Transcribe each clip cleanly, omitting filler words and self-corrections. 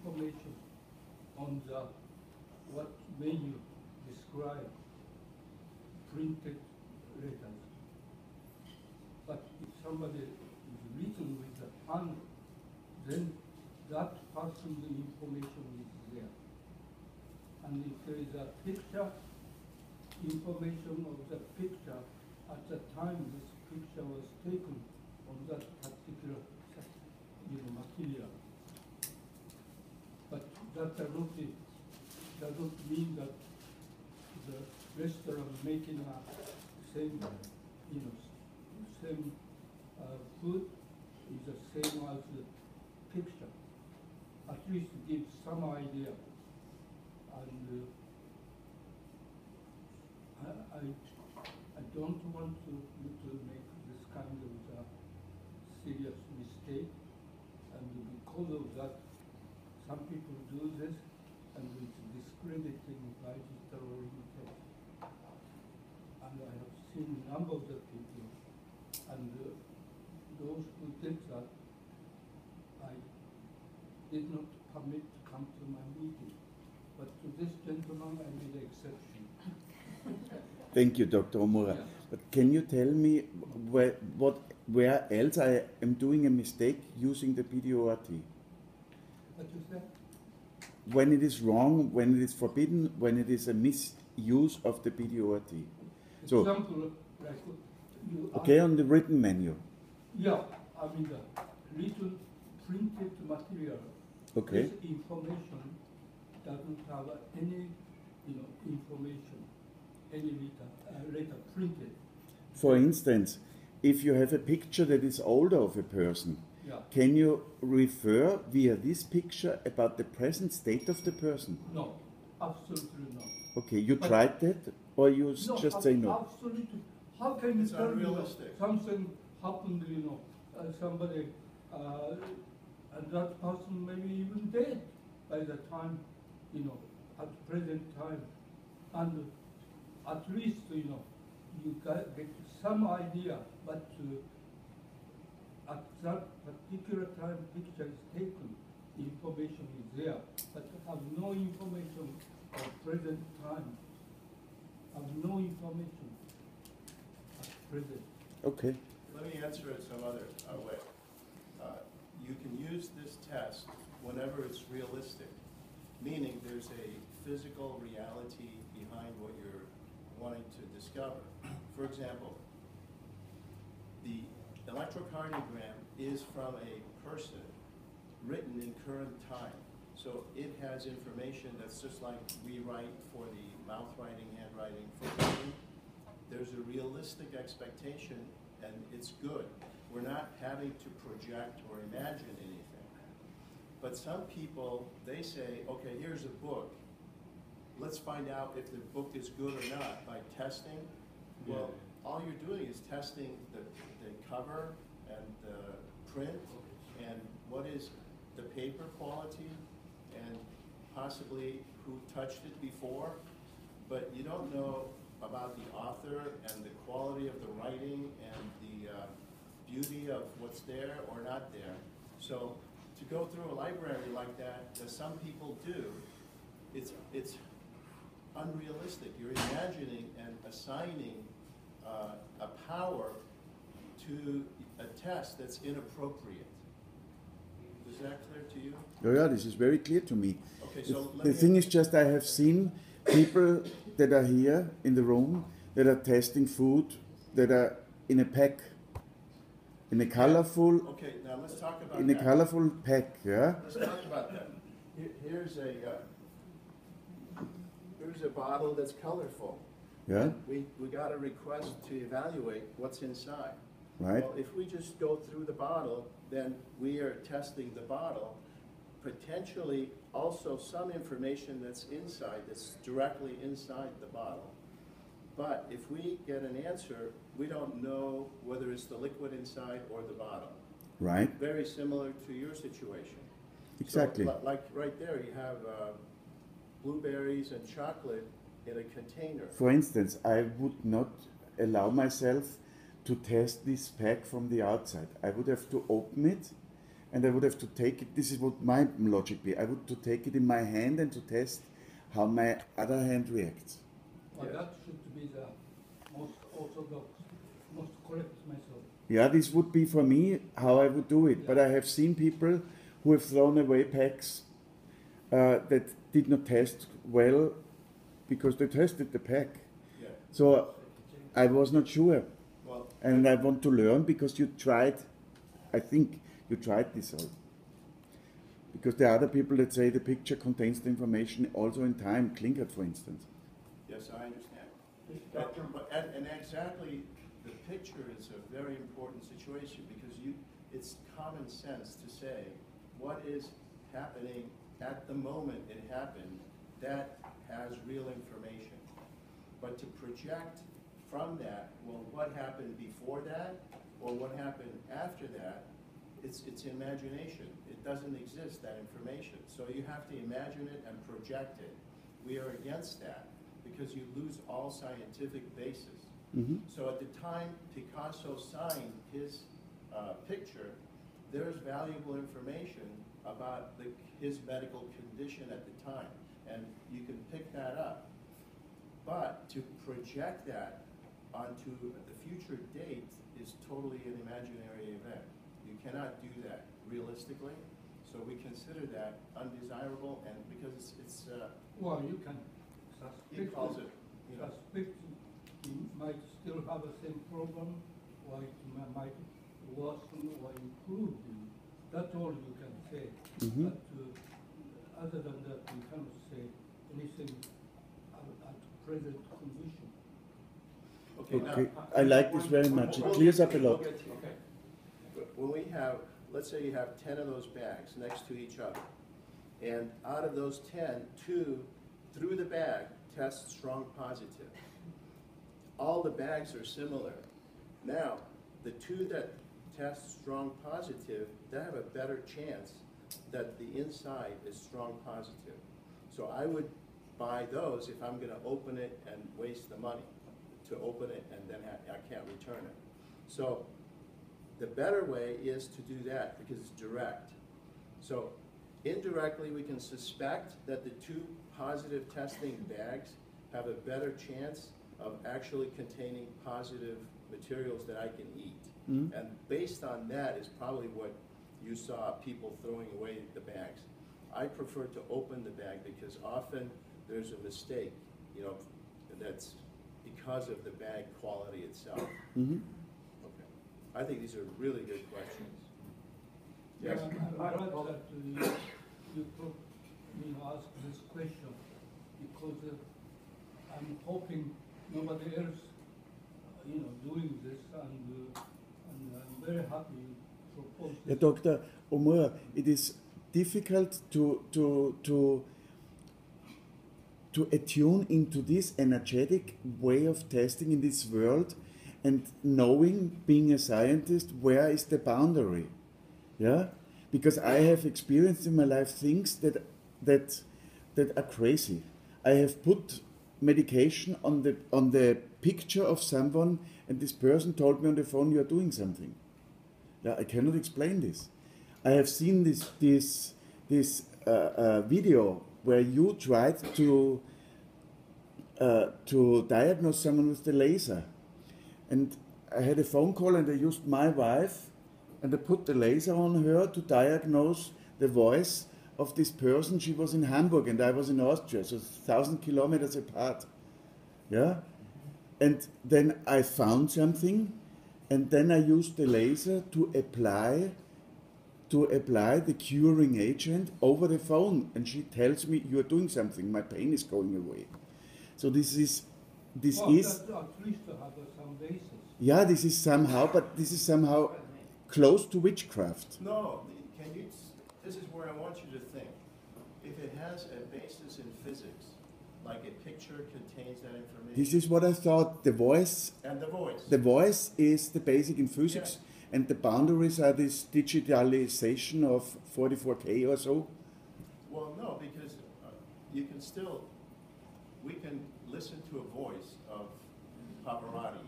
information on the what menu describe printed letters. But if somebody is written with the hand, then that person's information is there. And if there is a picture, information of the picture at the time this picture was taken on that particular material. But that doesn't mean that the restaurant making a same same food is the same as the picture. At least give some idea. And I don't want to make this kind of serious mistake, and because of that, some people do this, and it's discrediting by digital orientation. And I have seen a number of the people, and those who did that, I did not permit to come to my meeting. But to this gentleman, I made an exception. Thank you, Dr. Omura. Yeah. But can you tell me where else I am doing a mistake using the BDORT? What is that? When it is wrong, when it is forbidden, when it is a misuse of the BDORT. So, example, like you okay, on the written menu. Yeah, I mean the written printed material. Okay. This information doesn't have any, information, any letter printed. For instance, if you have a picture that is older of a person, Yeah. can you refer via this picture about the present state of the person? No, absolutely not. Okay, you But- tried that, or you No, just say no? Absolutely. How can you It's tell me unrealistic. something happened, somebody, and that person may be even dead by the time, at present time. And at least, you get some idea, but at that particular time picture is taken, information is there, but have no information of present time. Have no information at present. Okay. Let me answer it some other way. You can use this test whenever it's realistic, meaning there's a physical reality behind what you're wanting to discover. For example, the electrocardiogram is from a person written in current time. So it has information that's just like we write for the mouth writing, handwriting, footwriting. There's a realistic expectation, and it's good. We're not having to project or imagine anything. But some people, they say, okay, here's a book. Let's find out if the book is good or not by testing. Well, all you're doing is testing the cover and the print and what is the paper quality and possibly who touched it before, but you don't know about the author and the quality of the writing and the beauty of what's there or not there. So to go through a library like that, as some people do, it's unrealistic. You're imagining and assigning a power to a test that's inappropriate. Is that clear to you? Oh, yeah, this is very clear to me. Okay, so The thing is just I have seen people that are here in the room that are testing food that are in a pack, in a colorful, okay, now let's talk about in a that. colorful pack, yeah? Let's talk about that. Here's a bottle that's colorful. Yeah, We got a request to evaluate what's inside. right? Well, if we just go through the bottle, then we are testing the bottle, potentially also some information that's inside, that's directly inside the bottle. But if we get an answer, we don't know whether it's the liquid inside or the bottle. Right, Very similar to your situation. exactly. So, like right there, you have blueberries and chocolate in a container. For instance, I would not allow myself to test this pack from the outside. I would have to open it and I would have to take it. This is what my logic be. I would to take it in my hand and to test how my other hand reacts. Well, Yes. that should be the most orthodox, most correct method. Yeah, this would be for me how I would do it. But I have seen people who have thrown away packs that did not test well because they tested the pack. Yeah. So I was not sure. Well, And I want to learn because you tried, I think you tried this all. Because there are other people that say the picture contains the information also in time, Klinkert for instance. yes, I understand. Doctor, And exactly, the picture is a very important situation because it's common sense to say what is happening at the moment it happened, that has real information. But to project from that, well, what happened before that or what happened after that, it's imagination. It doesn't exist, that information. So you have to imagine it and project it. We are against that because you lose all scientific basis. Mm-hmm. So at the time Picasso signed his picture, there's valuable information about his medical condition at the time, and you can pick that up. But to project that onto the future date is totally an imaginary event. You cannot do that realistically, so we consider that undesirable, and because it's well, you can he suspect, calls it, you know, suspect you might still have the same problem, or it might worsen or improve. That's all you can say. Mhm. But other than that, you cannot say anything at present condition. okay. Okay, Now, I like this very much. It clears up a lot. Okay. When we have, let's say you have 10 of those bags next to each other, and out of those 10, 2 through the bag test strong positive. All the bags are similar. Now, the 2 that test strong positive, they have a better chance that the inside is strong positive. So I would buy those if I'm going to open it and waste the money to open it and then I can't return it. So the better way is to do that because it's direct. So indirectly we can suspect that the 2 positive testing bags have a better chance of actually containing positive materials that I can eat. Mhm. And based on that is probably what you saw people throwing away the bags. I prefer to open the bag because often there's a mistake, you know, that's because of the bag quality itself. Mhm. Okay. I think these are really good questions. Yes? I'm glad that you put me ask this question because I'm hoping nobody else, doing this, and I'm very happy you proposed Yeah, this. Dr. Omura, it is difficult to attune into this energetic way of testing in this world and knowing, being a scientist, where is the boundary? Yeah? Because I have experienced in my life things that are crazy. I have put medication on the picture of someone and this person told me on the phone, you are doing something. Yeah, I cannot explain this. I have seen this video where you tried to diagnose someone with the laser, and I had a phone call and I used my wife and I put the laser on her to diagnose the voice of this person. She was in Hamburg and I was in Austria, so 1,000 kilometers apart. Yeah, and then I found something, and then I used the laser to apply the curing agent over the phone, and she tells me, you are doing something, my pain is going away. So this is That at least to have some basis. yeah, this is somehow close to witchcraft. No, this is where I want you to think. If it has a basis in physics, like a picture contains that information. This is what I thought. The voice And the voice. The voice is the basic in physics, Yeah. and the boundaries are this digitalization of 44K or so. Well, no, because we can listen to a voice of Pavarotti,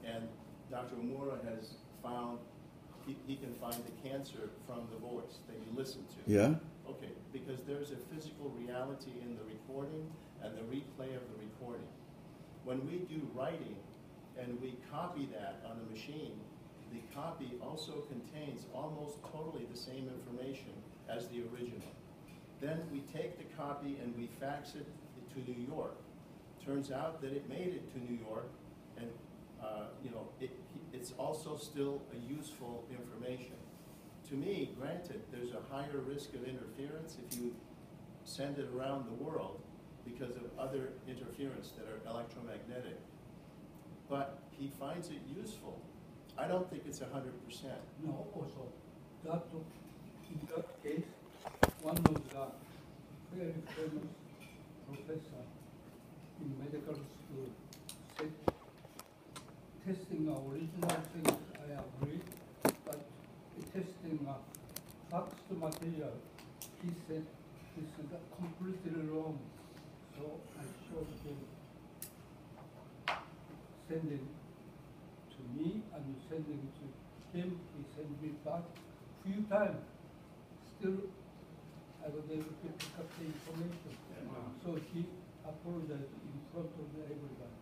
and Dr. Omura has found he can find the cancer from the voice that you listen to. Yeah. Okay, because there's a physical reality in the recording and the replay of the recording. When we do writing and we copy that on a machine, the copy also contains almost totally the same information as the original. Then we take the copy and we fax it to New York. Turns out that it made it to New York, and it's also still a useful information. To me, granted, there's a higher risk of interference if you send it around the world because of other interference that are electromagnetic. But he finds it useful. I don't think it's 100%. No, also, that in that case, one of the very famous professor in medical school said, testing original things, I agree, but testing faxed material, he said, this is completely wrong. So I showed him, sending to me and sending to him, he sent me back a few times. Still, I was able to pick up the information. So he apologized in front of everybody.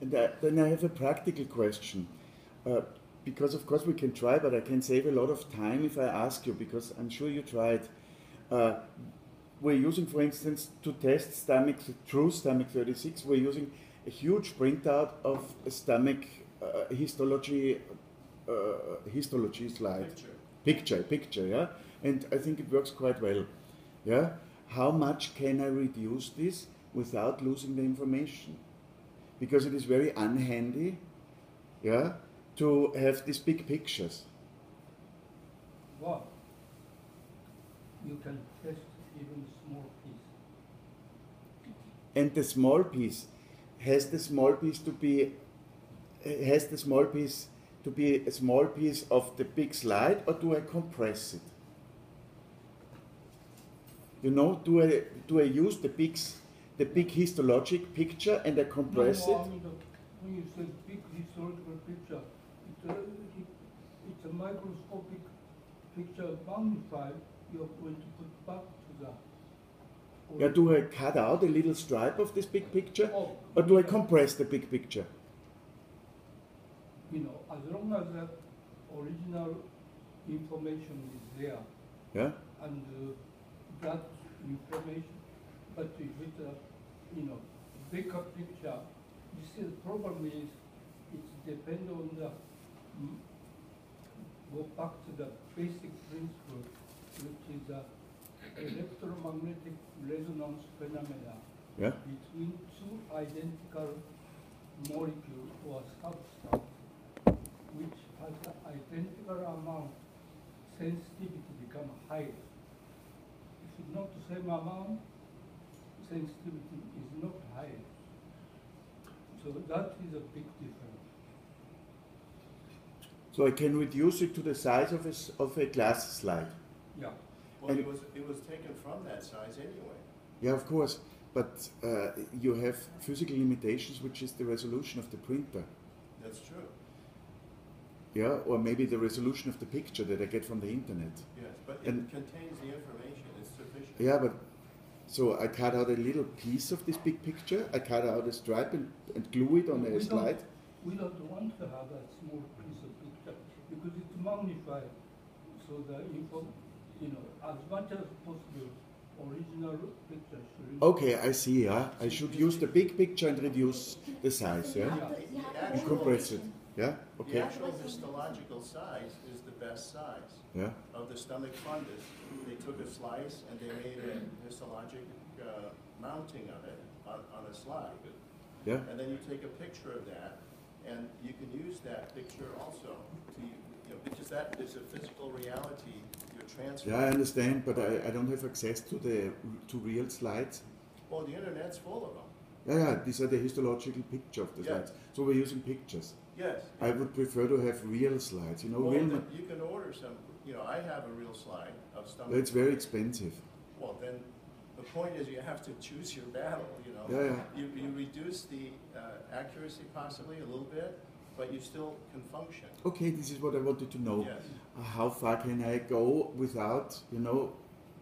And then I have a practical question. Because of course we can try, but I can save a lot of time if I ask you, because I'm sure you tried. We're using, for instance, to test true stomach 36, we're using a huge printout of a stomach histology slide. Picture, yeah? And I think it works quite well, yeah? How much can I reduce this without losing the information? Because it is very unhandy, yeah, to have these big pictures. Well, you can test even small piece. And the small piece, has the small piece to be a small piece of the big slide, or do I compress it? You know, do I use the big histologic picture and I compress it? I mean, when you say big historical picture, it's a microscopic picture magnified. You're going to put back to that. Yeah, do I cut out a little stripe of this big picture, or do I compress the big picture? You know, as long as the original information is there, Yeah. and that information, but if it's a, bigger picture, you see the problem is it depends on the, go back to the basic principle, which is the electromagnetic resonance phenomena between two identical molecules or substance, which has the identical amount, sensitivity become higher. If it's not the same amount, sensitivity is not higher. So that is a big difference. So I can reduce it to the size of a glass slide. Yeah. Well, it was taken from that size anyway. Yeah, of course, but you have physical limitations, which is the resolution of the printer. That's true. Yeah, or maybe the resolution of the picture that I get from the internet. Yes, but it contains the information. It's sufficient. Yeah, but so I cut out a little piece of this big picture. I cut out a stripe and glue it on a slide. We don't want to have a small piece of picture because it's magnified. So the info, as much as possible, original picture should. Okay, I see. Yeah, I should use the big picture and reduce the size. Yeah, and compress it. Yeah, okay. The actual histological size is the best size. Yeah. Of the stomach fundus. They took a slice and they made a histologic mounting of it on a slide. Yeah. And then you take a picture of that, and you can use that picture also because that is a physical reality you're transferring. Yeah, I understand, but I don't have access to real slides. Well, the internet's full of them. Yeah, these are the histological picture of the slides. So we're using pictures. Yes. I would prefer to have real slides. Well, you can order some. I have a real slide of stomach. But it's very expensive. Well, then the point is you have to choose your battle. Yeah. You reduce the accuracy possibly a little bit, but you still can function. Okay, this is what I wanted to know. Yes. How far can I go without,